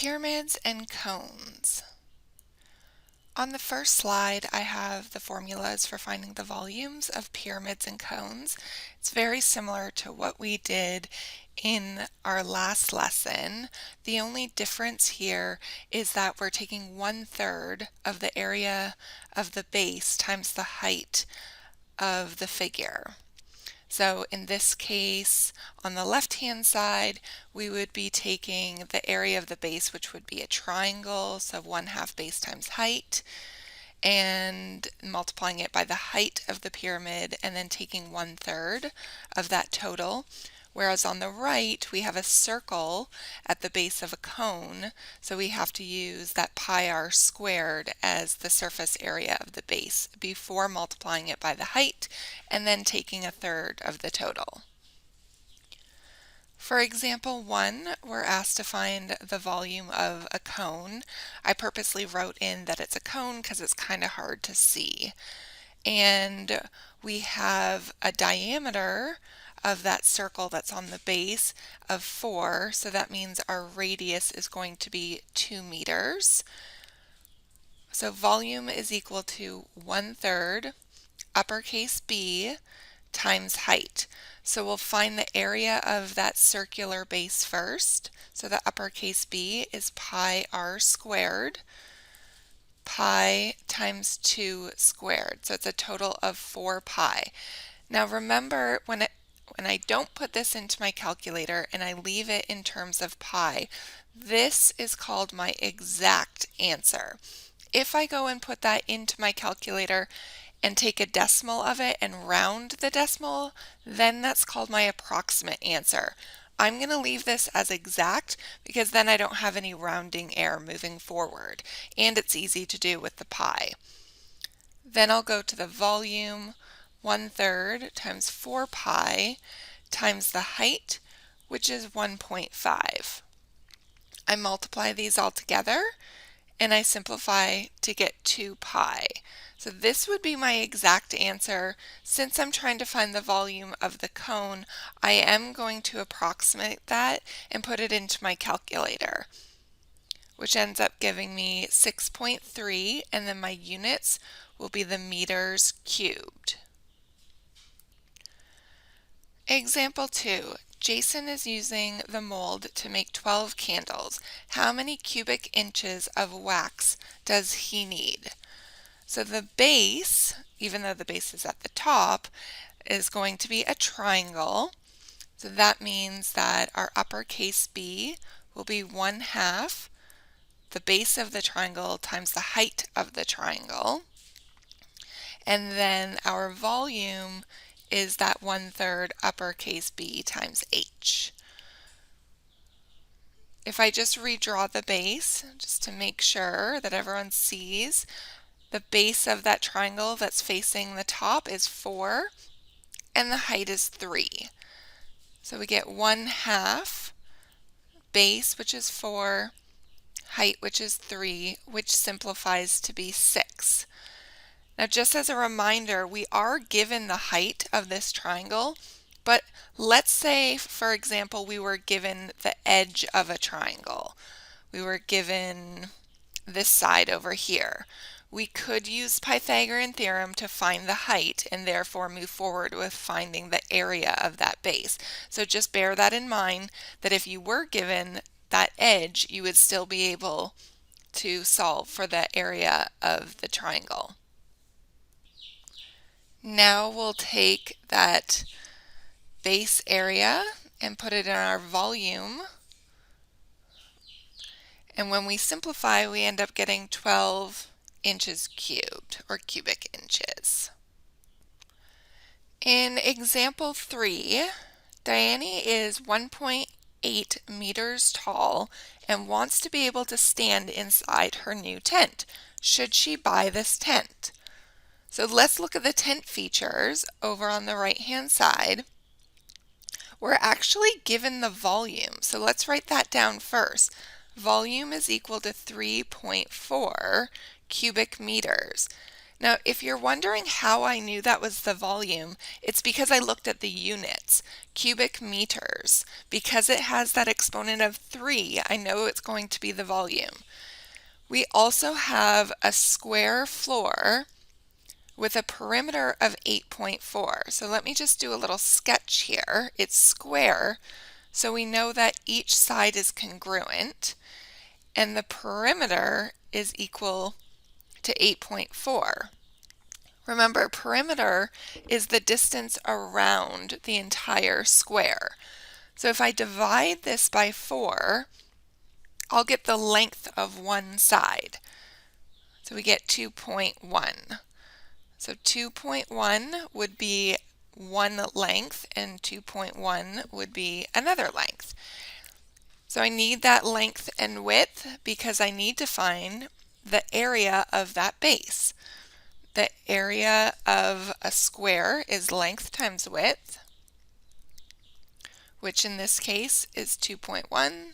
Pyramids and cones. On the first slide, I have the formulas for finding the volumes of pyramids and cones. It's very similar to what we did in our last lesson. The only difference here is that we're taking 1/3 of the area of the base times the height of the figure. So in this case, on the left-hand side, we would be taking the area of the base, which would be a triangle, so 1/2 base times height, and multiplying it by the height of the pyramid, and then taking 1/3 of that total. Whereas on the right, we have a circle at the base of a cone, so we have to use that pi r squared as the surface area of the base before multiplying it by the height and then taking 1/3 of the total. For example 1, we're asked to find the volume of a cone. I purposely wrote in that it's a cone because it's kind of hard to see. And we have a diameter of that circle that's on the base of 4, so that means our radius is going to be 2 meters. So volume is equal to 1/3 uppercase B times height. So we'll find the area of that circular base first. So the uppercase B is pi r squared. Pi times 2 squared. So it's a total of 4 pi. Now remember, when I don't put this into my calculator and I leave it in terms of pi, this is called my exact answer. If I go and put that into my calculator and take a decimal of it and round the decimal, then that's called my approximate answer. I'm going to leave this as exact because then I don't have any rounding error moving forward, and it's easy to do with the pi. Then I'll go to the volume, 1/3 times 4 pi times the height, which is 1.5. I multiply these all together and I simplify to get 2 pi. So this would be my exact answer. Since I'm trying to find the volume of the cone, I am going to approximate that and put it into my calculator, which ends up giving me 6.3, and then my units will be the meters cubed. Example 2. Jason is using the mold to make 12 candles. How many cubic inches of wax does he need? So the base, even though the base is at the top, is going to be a triangle. So that means that our uppercase B will be 1/2 the base of the triangle times the height of the triangle. And then our volume is that 1/3 uppercase B times H. If I just redraw the base, just to make sure that everyone sees, the base of that triangle that's facing the top is 4, and the height is 3. So we get 1/2 base, which is 4, height, which is 3, which simplifies to be 6. Now, just as a reminder, we are given the height of this triangle, but let's say, for example, we were given the edge of a triangle. We were given this side over here. We could use Pythagorean theorem to find the height and therefore move forward with finding the area of that base. So just bear that in mind, that if you were given that edge, you would still be able to solve for the area of the triangle. Now we'll take that base area and put it in our volume. And when we simplify, we end up getting 12 inches cubed, or cubic inches. In example 3, Diane is 1.8 meters tall and wants to be able to stand inside her new tent. Should she buy this tent? So let's look at the tent features over on the right-hand side. We're actually given the volume, so let's write that down first. Volume is equal to 3.4 cubic meters. Now, if you're wondering how I knew that was the volume, it's because I looked at the units, cubic meters. Because it has that exponent of 3, I know it's going to be the volume. We also have a square floor with a perimeter of 8.4. So let me just do a little sketch here. It's square, so we know that each side is congruent, and the perimeter is equal to 8.4. Remember, perimeter is the distance around the entire square. So if I divide this by 4, I'll get the length of one side. So we get 2.1. So 2.1 would be one length, and 2.1 would be another length. So I need that length and width because I need to find the area of that base. The area of a square is length times width, which in this case is 2.1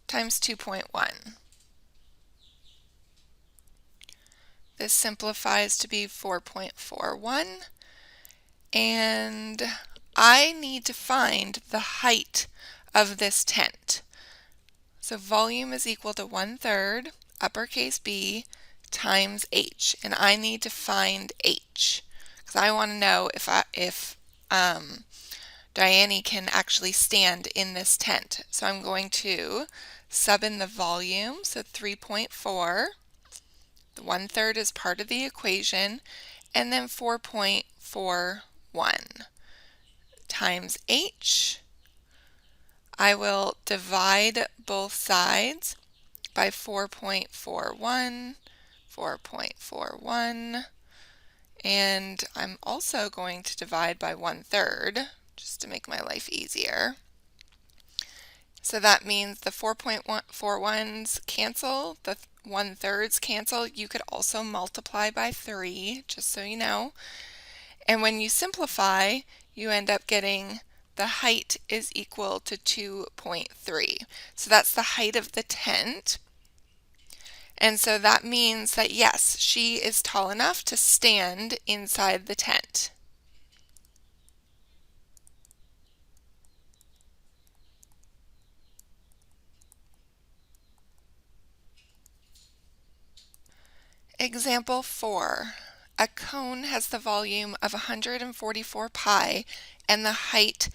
times 2.1. This simplifies to be 4.41, and I need to find the height of this tent. So volume is equal to 1/3 uppercase B times h, and I need to find h because I want to know if Diane can actually stand in this tent. So I'm going to sub in the volume, so 3.4. The 1/3 is part of the equation, and then 4.41 times h. I will divide both sides by 4.41, 4.41, and I'm also going to divide by 1/3 just to make my life easier. So that means the 4.41s cancel, the 1/3s cancel. You could also multiply by 3, just so you know. And when you simplify, you end up getting the height is equal to 2.3. So that's the height of the tent. And so that means that yes, she is tall enough to stand inside the tent. Example 4. A cone has the volume of 144 pi and the height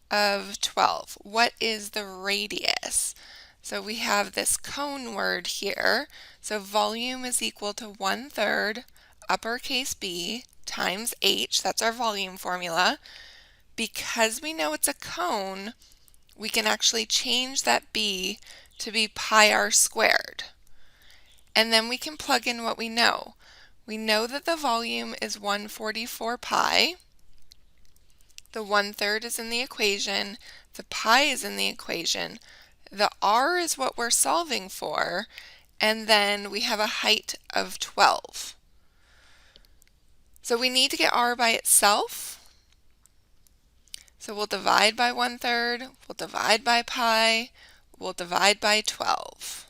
of 12. What is the radius? So we have this cone word here. So volume is equal to 1/3 uppercase B times h. That's our volume formula. Because we know it's a cone, we can actually change that B to be pi r squared. And then we can plug in what we know. We know that the volume is 144 pi. The 1/3 is in the equation. The pi is in the equation. The r is what we're solving for. And then we have a height of 12. So we need to get r by itself. So we'll divide by 1/3. We'll divide by pi. We'll divide by 12.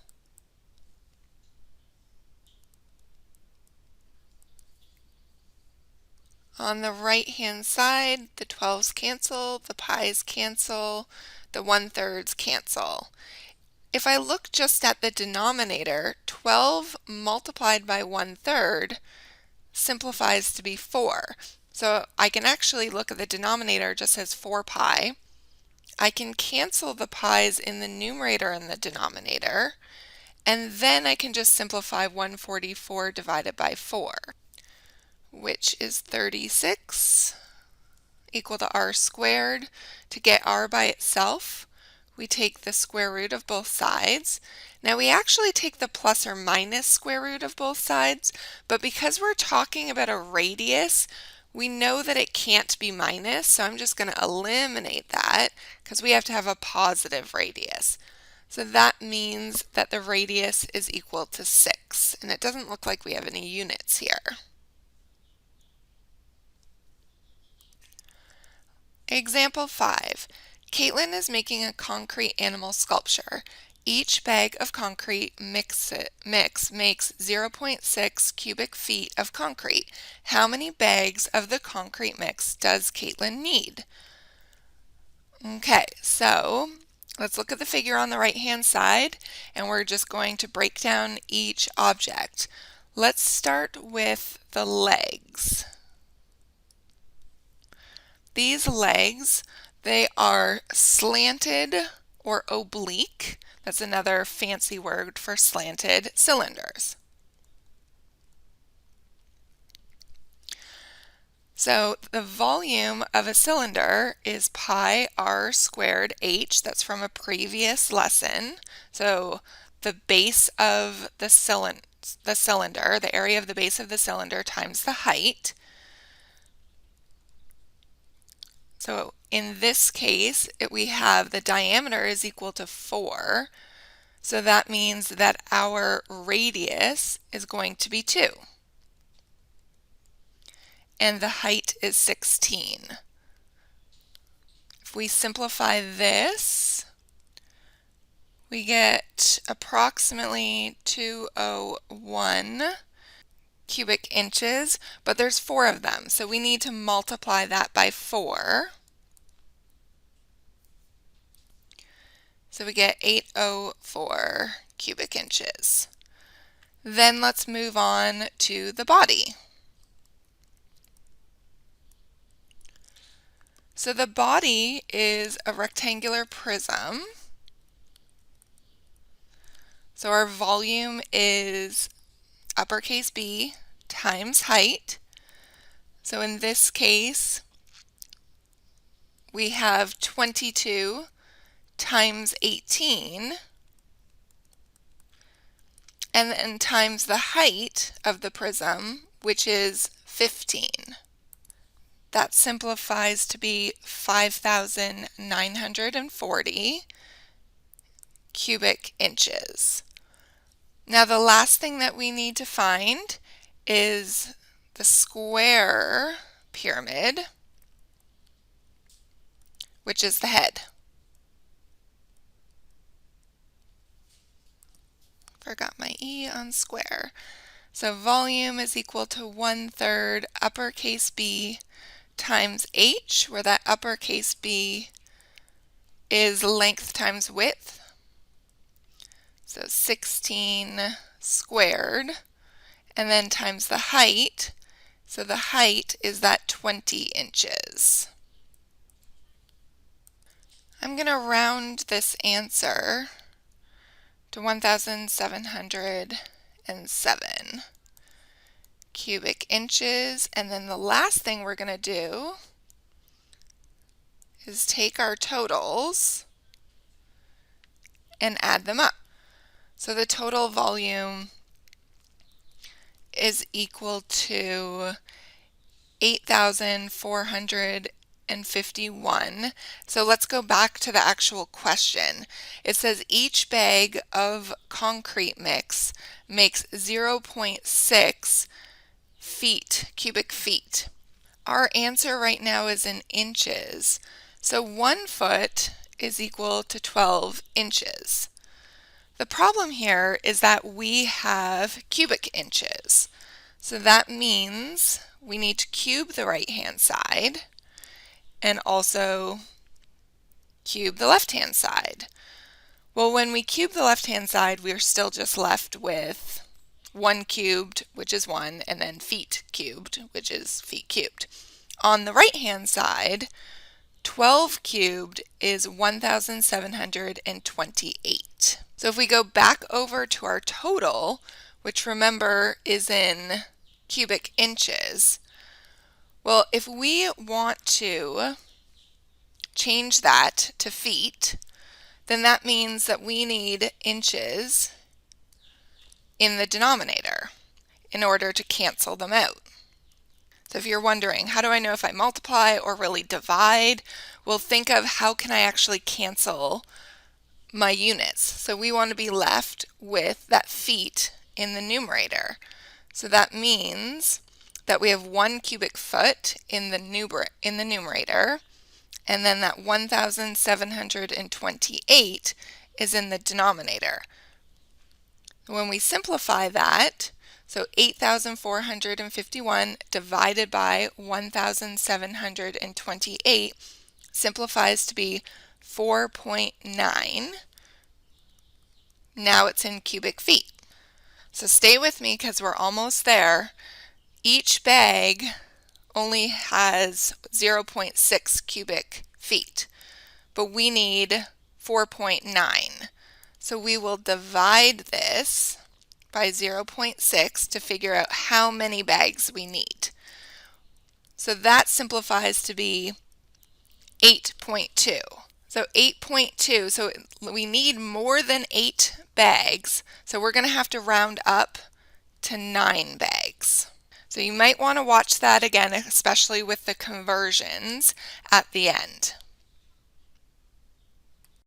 On the right-hand side, the 12s cancel, the pi's cancel, the 1/3s cancel. If I look just at the denominator, 12 multiplied by 1/3 simplifies to be 4. So I can actually look at the denominator just as 4 pi. I can cancel the pi's in the numerator and the denominator, and then I can just simplify 144 divided by 4. Which is 36 equal to r squared. To get r by itself, we take the square root of both sides. Now we actually take the plus or minus square root of both sides, but because we're talking about a radius, we know that it can't be minus, so I'm just going to eliminate that because we have to have a positive radius. So that means that the radius is equal to 6, and it doesn't look like we have any units here. Example 5. Caitlin is making a concrete animal sculpture. each bag of concrete mix makes 0.6 cubic feet of concrete. How many bags of the concrete mix does Caitlin need? Okay, so let's look at the figure on the right-hand side, and we're just going to break down each object. Let's start with the legs. These legs, they are slanted or oblique. That's another fancy word for slanted cylinders. So the volume of a cylinder is pi r squared h. That's from a previous lesson. So the base of the cylinder, the area of the base of the cylinder times the height. So in this case, we have the diameter is equal to 4. So that means that our radius is going to be 2. And the height is 16. If we simplify this, we get approximately 201 cubic inches, but there's 4 of them, so we need to multiply that by 4. So we get 804 cubic inches. Then let's move on to the body. So the body is a rectangular prism. So our volume is uppercase B times height. So in this case, we have 22 times 18, and then times the height of the prism, which is 15. That simplifies to be 5,940 cubic inches. Now the last thing that we need to find is the square pyramid, which is the head. Forgot my E on square. So volume is equal to 1/3 uppercase B times H, where that uppercase B is length times width. So 16 squared, and then times the height. So the height is that 20 inches. I'm going to round this answer to 1,707 cubic inches. And then the last thing we're going to do is take our totals and add them up. So the total volume is equal to 8,451. So let's go back to the actual question. It says each bag of concrete mix makes 0.6 cubic feet. Our answer right now is in inches. So 1 foot is equal to 12 inches. The problem here is that we have cubic inches. So that means we need to cube the right-hand side and also cube the left-hand side. Well, when we cube the left-hand side, we're still just left with 1 cubed, which is 1, and then feet cubed, which is feet cubed. On the right-hand side, 12 cubed is 1,728. So if we go back over to our total, which remember is in cubic inches, well, if we want to change that to feet, then that means that we need inches in the denominator in order to cancel them out. So if you're wondering, how do I know if I multiply or really divide? Well, think of how can I actually cancel my units. So we want to be left with that feet in the numerator. So that means that we have 1 cubic foot in the numerator, and then that 1,728 is in the denominator. When we simplify that, so 8,451 divided by 1,728 simplifies to be 4.9. Now it's in cubic feet. So stay with me because we're almost there. Each bag only has 0.6 cubic feet, but we need 4.9. So we will divide this by 0.6 to figure out how many bags we need. So that simplifies to be 8.2. So 8.2, so we need more than 8 bags, so we're going to have to round up to 9 bags. So you might want to watch that again, especially with the conversions at the end.